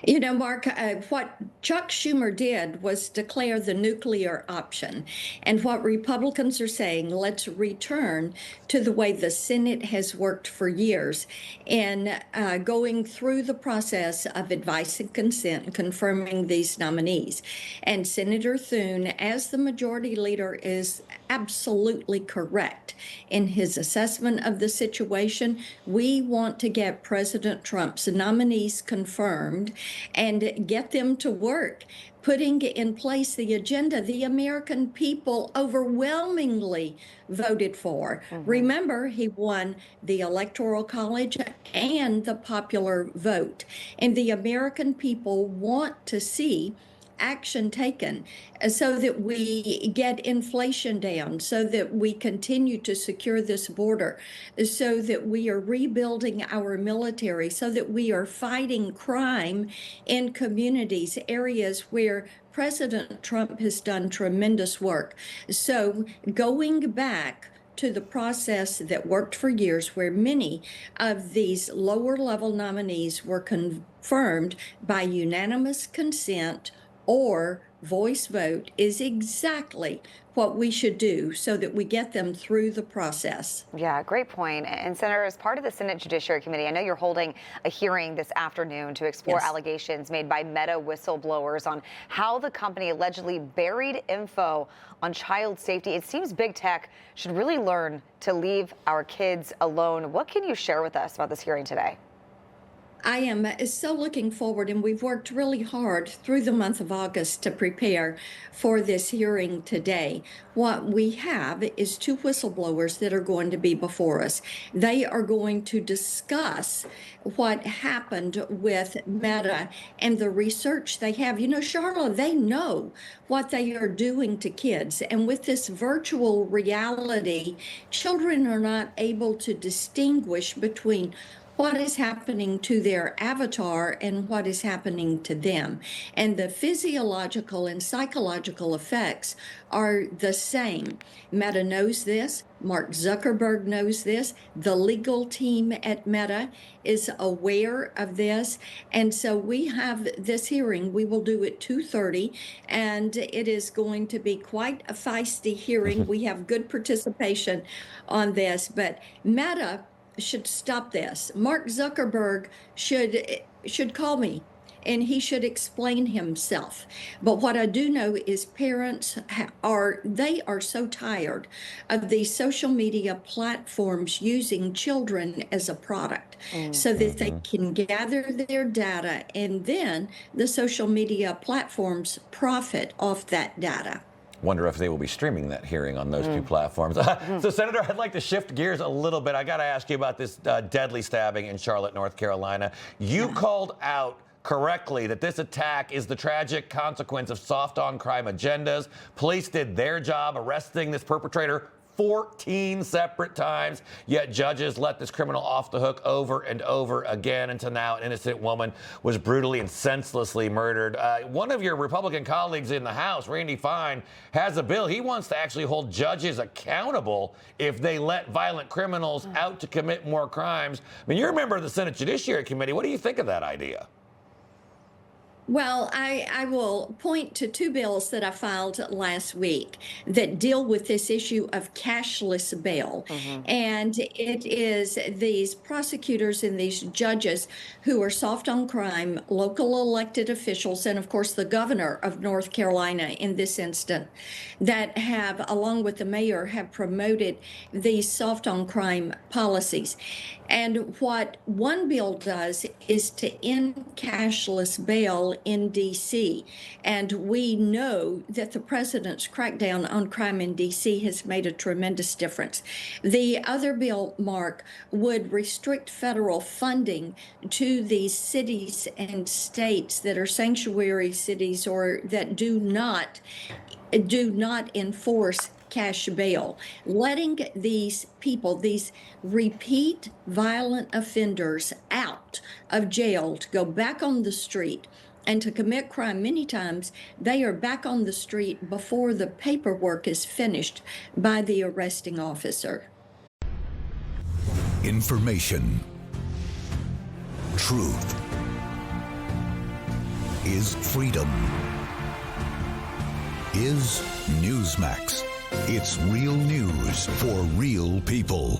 You know, Mark, what Chuck Schumer did was declare the nuclear option. And what Republicans are saying, let's return to the way the Senate has worked for years in going through the process of advice and consent and confirming these nominees. And Senator Thune, as the majority leader, is absolutely correct in his assessment of the situation. We want to get President Trump's nominees confirmed and get them to work, putting in place the agenda the American people overwhelmingly voted for. Remember, he won the Electoral College and the popular vote. And the American people want to see action taken so that we get inflation down, so that we continue to secure this border, so that we are rebuilding our military, so that we are fighting crime in communities, areas where President Trump has done tremendous work. So going back to the process that worked for years, where many of these lower level nominees were confirmed by unanimous consent or voice vote, is exactly what we should do so that we get them through the process. Yeah, great point. And Senator, as part of the Senate Judiciary Committee, I know you're holding a hearing this afternoon to explore allegations made by Meta whistleblowers on how the company allegedly buried info on child safety. It seems big tech should really learn to leave our kids alone. What can you share with us about this hearing today? I am so looking forward, and we've worked really hard through the month of August to prepare for this hearing today. What we have is two whistleblowers that are going to be before us. They are going to discuss what happened with Meta and the research they have. You know, Charlotte, they know what they are doing to kids. And with this virtual reality, children are not able to distinguish between what is happening to their avatar and what is happening to them. And the physiological and psychological effects are the same. Meta knows this. Mark Zuckerberg knows this. The legal team at Meta is aware of this. And so we have this hearing. We will do it 2:30, and it is going to be quite a feisty hearing. We have good participation on this, but Meta should stop this. Mark Zuckerberg should call me, and he should explain himself. But what I do know is parents are so tired of these social media platforms using children as a product so that they can gather their data, and then the social media platforms profit off that data. Wonder if they will be streaming that hearing on those two platforms. So, Senator, I'd like to shift gears a little bit. I got to ask you about this deadly stabbing in Charlotte, North Carolina. You called out correctly that this attack is the tragic consequence of soft on crime agendas. Police did their job arresting this perpetrator 14 separate times, yet judges let this criminal off the hook over and over again, until now an innocent woman was brutally and senselessly murdered. One of your Republican colleagues in the House, Randy Fine, has a bill. He wants to actually hold judges accountable if they let violent criminals out to commit more crimes. I mean, you're a member of the Senate Judiciary Committee. What do you think of that idea? Well, I will point to two bills that I filed last week that deal with this issue of cashless bail. And it is these prosecutors and these judges who are soft on crime, local elected officials, and of course the governor of North Carolina in this instant, that have, along with the mayor, have promoted these soft on crime policies. And what one bill does is to end cashless bail in D.C. And we know that the president's crackdown on crime in D.C. has made a tremendous difference. The other bill, Mark, would restrict federal funding to these cities and states that are sanctuary cities or that do not enforce cash bail, letting these people, these repeat violent offenders, out of jail to go back on the street and to commit crime. Many times they are back on the street before the paperwork is finished by the arresting officer. Information, truth, is freedom. Is Newsmax. It's real news for real people.